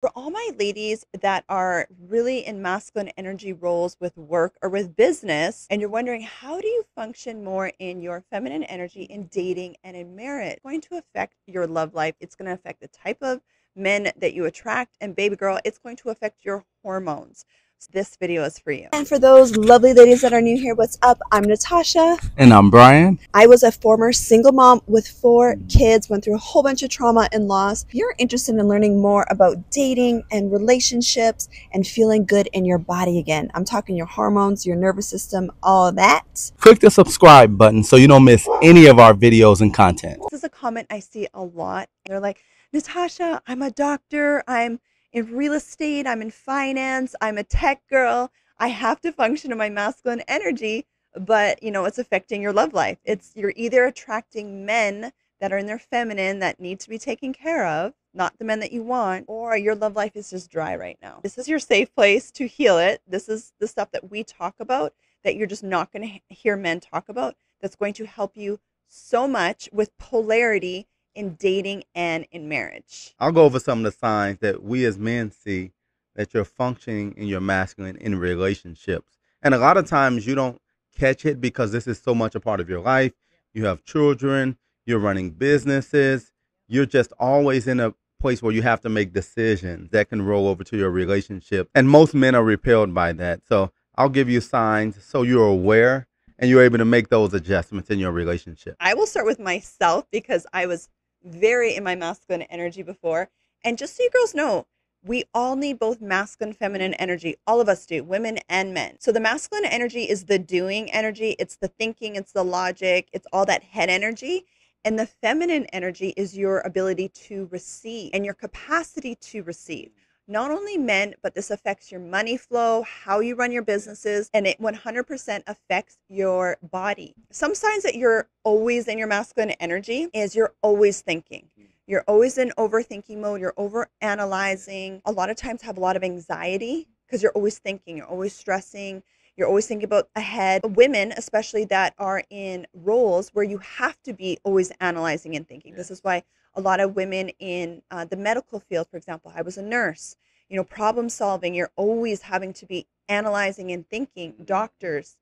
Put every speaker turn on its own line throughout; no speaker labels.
For all my ladies that are really in masculine energy roles with work or with business, and you're wondering, how do you function more in your feminine energy in dating and in marriage? It's going to affect your love life. It's going to affect the type of men that you attract. And baby girl, it's going to affect your hormones. So this video is for you. And for those lovely ladies that are new here, what's up? I'm Natasha.
And I'm Brian.
I was a former single mom with 4 kids, went through a whole bunch of trauma and loss. If you're interested in learning more about dating and relationships and feeling good in your body again, I'm talking your hormones, your nervous system, all of that.
Click the subscribe button so you don't miss any of our videos and content.
This is a comment I see a lot. They're like, Natasha, I'm a doctor, I'm in real estate, I'm in finance, I'm a tech girl. I have to function in my masculine energy, but it's affecting your love life. You're either attracting men that are in their feminine that need to be taken care of, not the men that you want, or your love life is just dry right now. This is your safe place to heal it. This is the stuff that we talk about that you're just not going to hear men talk about, that's going to help you so much with polarity in dating and in marriage.
I'll go over some of the signs that we as men see that you're functioning in your masculine in relationships. And a lot of times you don't catch it because this is so much a part of your life. You have children, you're running businesses, you're just always in a place where you have to make decisions that can roll over to your relationship. And most men are repelled by that. So I'll give you signs so you're aware and you're able to make those adjustments in your relationship.
I will start with myself because I was very in my masculine energy before. And just so you girls know, we all need both masculine and feminine energy. All of us do, women and men. So the masculine energy is the doing energy. It's the thinking, it's the logic, it's all that head energy. And the feminine energy is your ability to receive and your capacity to receive. Not only men, but this affects your money flow, how you run your businesses, and it 100% affects your body. Some signs that you're always in your masculine energy is you're always thinking. You're always in overthinking mode. You're over analyzing. A lot of times have a lot of anxiety because you're always thinking. You're always stressing. You're always thinking about ahead. Women, especially that are in roles where you have to be always analyzing and thinking. This is why a lot of women in the medical field, for example, I was a nurse, problem solving, you're always having to be analyzing and thinking. Doctors,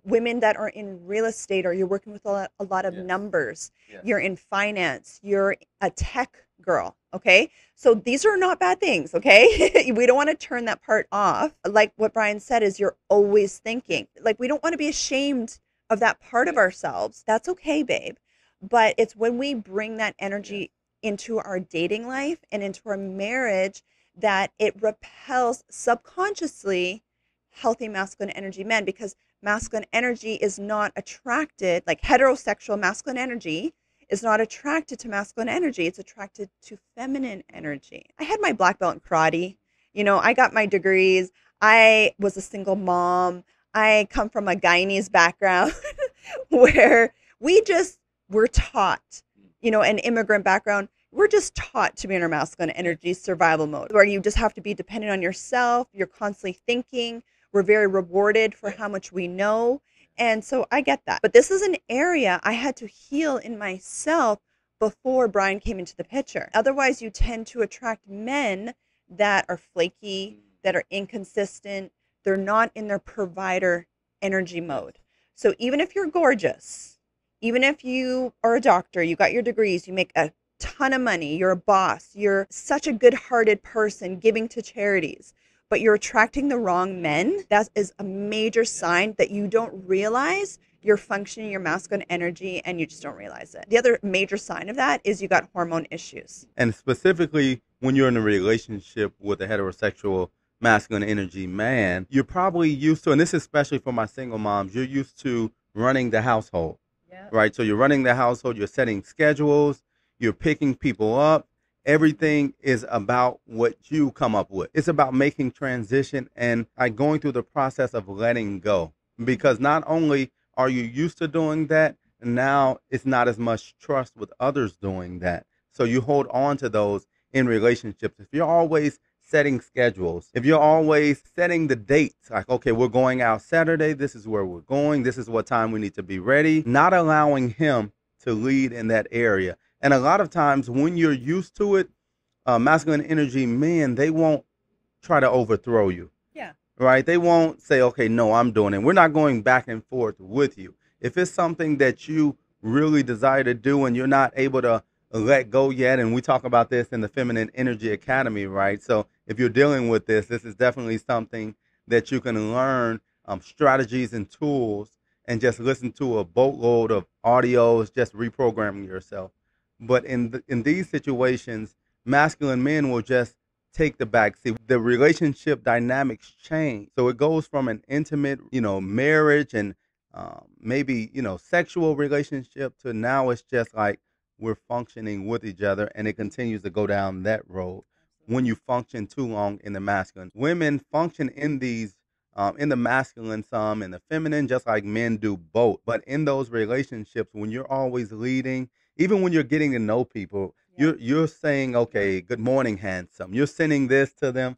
women that are in real estate, or you're working with a lot of numbers, you're in finance, you're a tech girl, okay? So these are not bad things, okay? We don't want to turn that part off. Like what Brian said is you're always thinking. Like we don't want to be ashamed of that part of ourselves. That's okay, babe. But it's when we bring that energy into our dating life and into our marriage that it repels subconsciously healthy masculine energy men, because masculine energy is not attracted, like heterosexual masculine energy is not attracted to masculine energy. It's attracted to feminine energy. I had my black belt in karate. I got my degrees. I was a single mom. I come from a Guyanese background where we're taught, an immigrant background, we're just taught to be in our masculine energy survival mode, where you just have to be dependent on yourself. You're constantly thinking. We're very rewarded for how much we know. And so I get that. But this is an area I had to heal in myself before Brian came into the picture. Otherwise, you tend to attract men that are flaky, that are inconsistent. They're not in their provider energy mode. So even if you're gorgeous, even if you are a doctor, you got your degrees, you make a ton of money, you're a boss, you're such a good-hearted person giving to charities, but you're attracting the wrong men, that is a major sign that you don't realize you're functioning your masculine energy and you just don't realize it. The other major sign of that is you got hormone issues.
And specifically when you're in a relationship with a heterosexual masculine energy man, you're probably used to, and this is especially for my single moms, you're used to running the household, right? So you're running the household, you're setting schedules, you're picking people up. Everything is about what you come up with. It's about making transition and like going through the process of letting go. Because not only are you used to doing that, now it's not as much trust with others doing that. So you hold on to those in relationships. If you're always setting schedules, if you're always setting the dates, like, okay, we're going out Saturday, this is where we're going, this is what time we need to be ready, not allowing him to lead in that area. And a lot of times when you're used to it, masculine energy men, they won't try to overthrow you.
Yeah.
Right? They won't say, okay, no, I'm doing it. We're not going back and forth with you. If it's something that you really desire to do and you're not able to let go yet, and we talk about this in the Feminine Energy Academy, right? So if you're dealing with this is definitely something that you can learn strategies and tools and just listen to a boatload of audios, just reprogramming yourself. But in these situations, masculine men will just take the back seat. The relationship dynamics change. So it goes from an intimate, marriage and maybe, sexual relationship to now it's just like we're functioning with each other, and it continues to go down that road when you function too long in the masculine. Women function in these in the masculine some, in the feminine, just like men do both. But in those relationships, when you're always leading, even when you're getting to know people, you're saying, okay, good morning, handsome. You're sending this to them.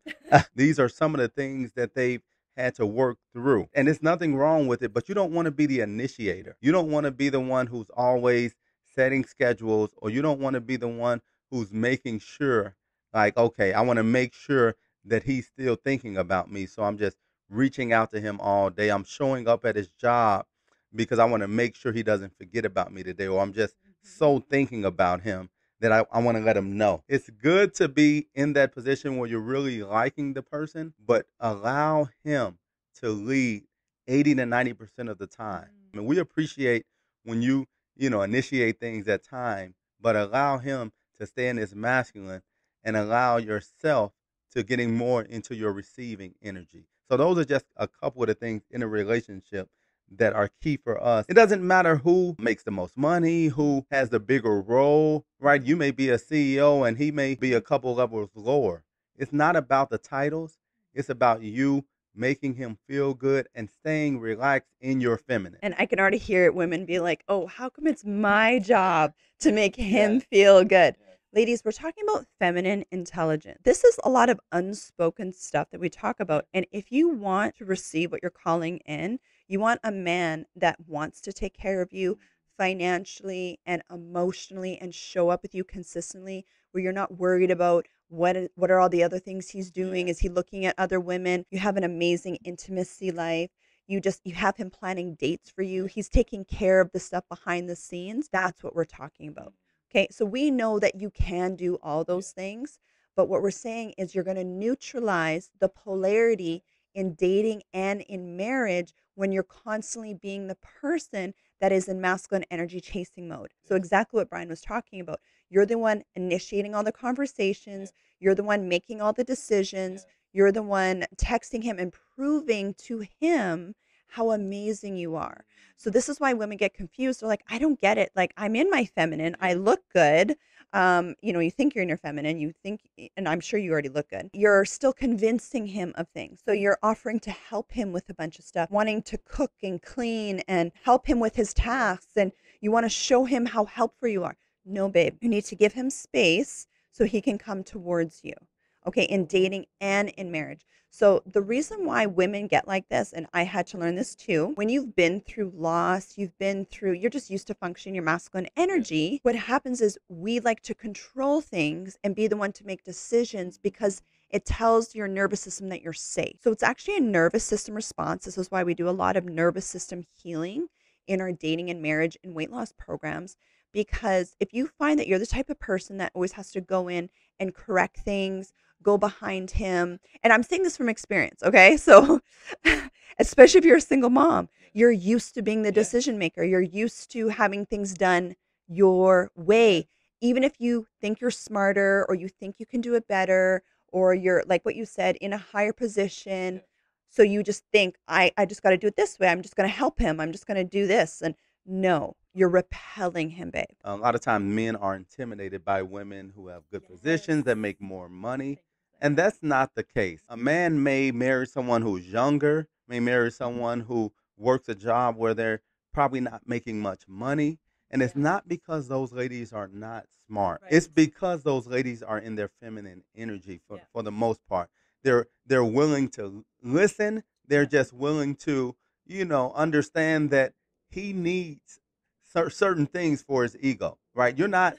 These are some of the things that they've had to work through. And there's nothing wrong with it, but you don't want to be the initiator. You don't want to be the one who's always setting schedules, or you don't want to be the one who's making sure, like, okay, I want to make sure that he's still thinking about me. So I'm just reaching out to him all day. I'm showing up at his job because I want to make sure he doesn't forget about me today, or I'm just so thinking about him that I want to let him know. It's good to be in that position where you're really liking the person, but allow him to lead 80 to 90% of the time. I mean, we appreciate when you initiate things at time, but allow him to stay in his masculine and allow yourself to getting more into your receiving energy. So those are just a couple of the things in a relationship that are key for us. It doesn't matter who makes the most money, who has the bigger role, right? You may be a CEO and he may be a couple levels lower. It's not about the titles. It's about you making him feel good and staying relaxed in your feminine.
And I can already hear women be like, oh, how come it's my job to make him feel good? Ladies, we're talking about feminine intelligence. This is a lot of unspoken stuff that we talk about. And if you want to receive what you're calling in, you want a man that wants to take care of you financially and emotionally and show up with you consistently, where you're not worried about what are all the other things he's doing. Is he looking at other women? You have an amazing intimacy life. You have him planning dates for you. He's taking care of the stuff behind the scenes. That's what we're talking about. Okay, so we know that you can do all those things, but what we're saying is you're going to neutralize the polarity in dating and in marriage when you're constantly being the person that is in masculine energy chasing mode. So exactly what Brian was talking about. You're the one initiating all the conversations, you're the one making all the decisions, you're the one texting him and proving to him how amazing you are. So this is why women get confused. They're like, I don't get it. Like, I'm in my feminine. I look good. You think you're in your feminine. You think, and I'm sure you already look good. You're still convincing him of things. So you're offering to help him with a bunch of stuff, wanting to cook and clean and help him with his tasks. And you want to show him how helpful you are. No, babe, you need to give him space so he can come towards you. Okay, in dating and in marriage. So the reason why women get like this, and I had to learn this too, when you've been through loss, you're just used to functioning your masculine energy. What happens is we like to control things and be the one to make decisions because it tells your nervous system that you're safe. So it's actually a nervous system response. This is why we do a lot of nervous system healing in our dating and marriage and weight loss programs. Because if you find that you're the type of person that always has to go in and correct things, go behind him. And I'm saying this from experience, okay? So, especially if you're a single mom, you're used to being the decision maker. You're used to having things done your way. Even if you think you're smarter or you think you can do it better, or you're, like what you said, in a higher position. So you just think, I just got to do it this way. I'm just going to help him. I'm just going to do this. And no, you're repelling him, babe.
A lot of times men are intimidated by women who have good positions that make more money. And that's not the case. A man may marry someone who's younger, may marry someone who works a job where they're probably not making much money. And it's not because those ladies are not smart. It's because those ladies are in their feminine energy for the most part. They're willing to listen. They're just willing to, understand that he needs certain things for his ego, right? You're not,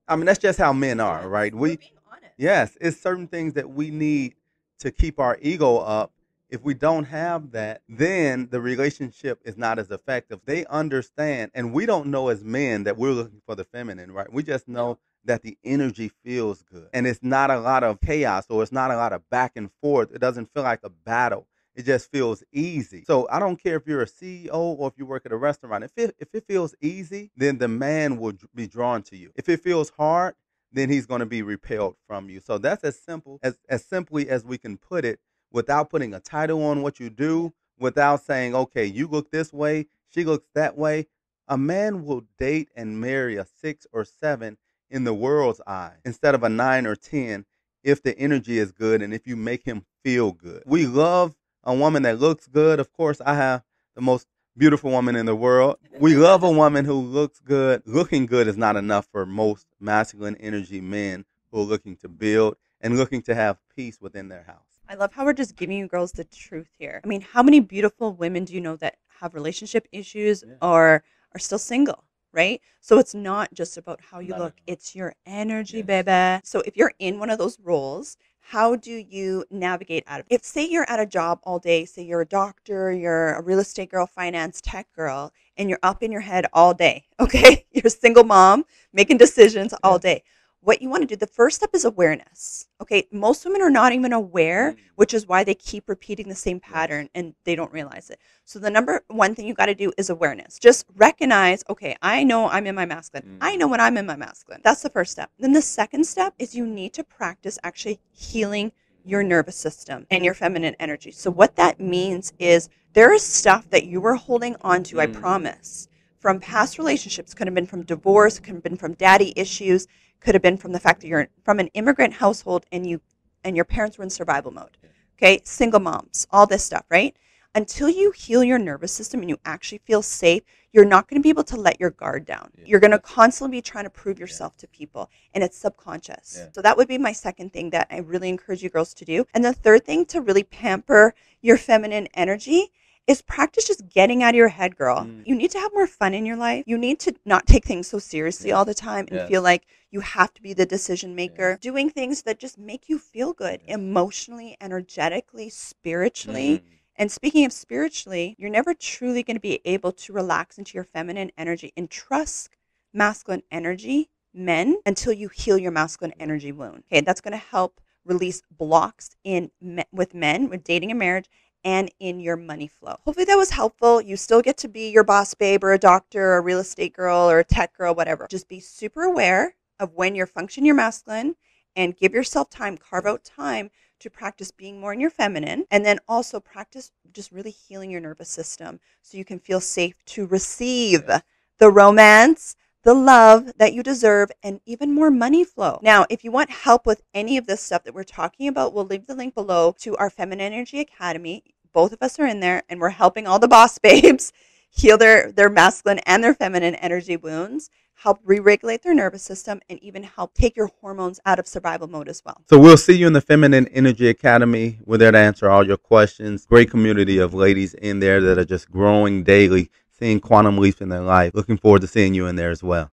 I mean, that's just how men are, right?
We're being honest.
Yes, it's certain things that we need to keep our ego up. If we don't have that, then the relationship is not as effective. They understand, and we don't know as men that we're looking for the feminine, right? We just know that the energy feels good. And it's not a lot of chaos or it's not a lot of back and forth. It doesn't feel like a battle. It just feels easy. So I don't care if you're a CEO or if you work at a restaurant. If it feels easy, then the man will be drawn to you. If it feels hard, then he's going to be repelled from you. So that's as simple as simply as we can put it, without putting a title on what you do, without saying, okay, you look this way, she looks that way. A man will date and marry a 6 or 7 in the world's eye instead of a 9 or 10 if the energy is good and if you make him feel good. We love a woman that looks good. Of course, I have the most beautiful woman in the world. We love a woman who looks good. Looking good is not enough for most masculine energy men who are looking to build and looking to have peace within their house.
I love how we're just giving you girls the truth here. I mean, how many beautiful women do you know that have relationship issues or are still single, right? So it's not just about how you look, it's your energy, baby. So if you're in one of those roles, how do you navigate out of it? If, say, you're at a job all day, say you're a doctor, you're a real estate girl, finance, tech girl, and you're up in your head all day, okay? You're a single mom making decisions all day. What you want to do, the first step is awareness. Okay, most women are not even aware, which is why they keep repeating the same pattern and they don't realize it. So the number one thing you got to do is awareness. Just recognize, okay, I know I'm in my masculine. I know when I'm in my masculine. That's the first step. Then the second step is you need to practice actually healing your nervous system and your feminine energy. So what that means is there is stuff that you were holding on to, I promise, from past relationships. Could have been from divorce, could have been from daddy issues, could have been from the fact that you're from an immigrant household and your parents were in survival mode. Okay, single moms, all this stuff, right? Until you heal your nervous system and you actually feel safe, you're not going to be able to let your guard down. You're going to constantly be trying to prove yourself to people, and it's subconscious. So that would be my second thing that I really encourage you girls to do. And the third thing to really pamper your feminine energy is practice just getting out of your head, girl. You need to have more fun in your life. You need to not take things so seriously all the time and feel like you have to be the decision maker. Doing things that just make you feel good emotionally, energetically, spiritually. And speaking of spiritually, you're never truly going to be able to relax into your feminine energy and trust masculine energy, men, until you heal your masculine energy wound. Okay, that's going to help release blocks with men, with dating and marriage, and in your money flow. Hopefully that was helpful. You still get to be your boss babe or a doctor or a real estate girl or a tech girl, whatever. Just be super aware of when you're functioning your masculine and give yourself time, carve out time to practice being more in your feminine, and then also practice just really healing your nervous system so you can feel safe to receive the romance, the love that you deserve, and even more money flow. Now, if you want help with any of this stuff that we're talking about, we'll leave the link below to our Feminine Energy Academy. Both of us are in there, and we're helping all the boss babes heal their masculine and their feminine energy wounds, help re-regulate their nervous system, and even help take your hormones out of survival mode as well.
So we'll see you in the Feminine Energy Academy. We're there to answer all your questions. Great community of ladies in there that are just growing daily, seeing quantum leaps in their life. Looking forward to seeing you in there as well.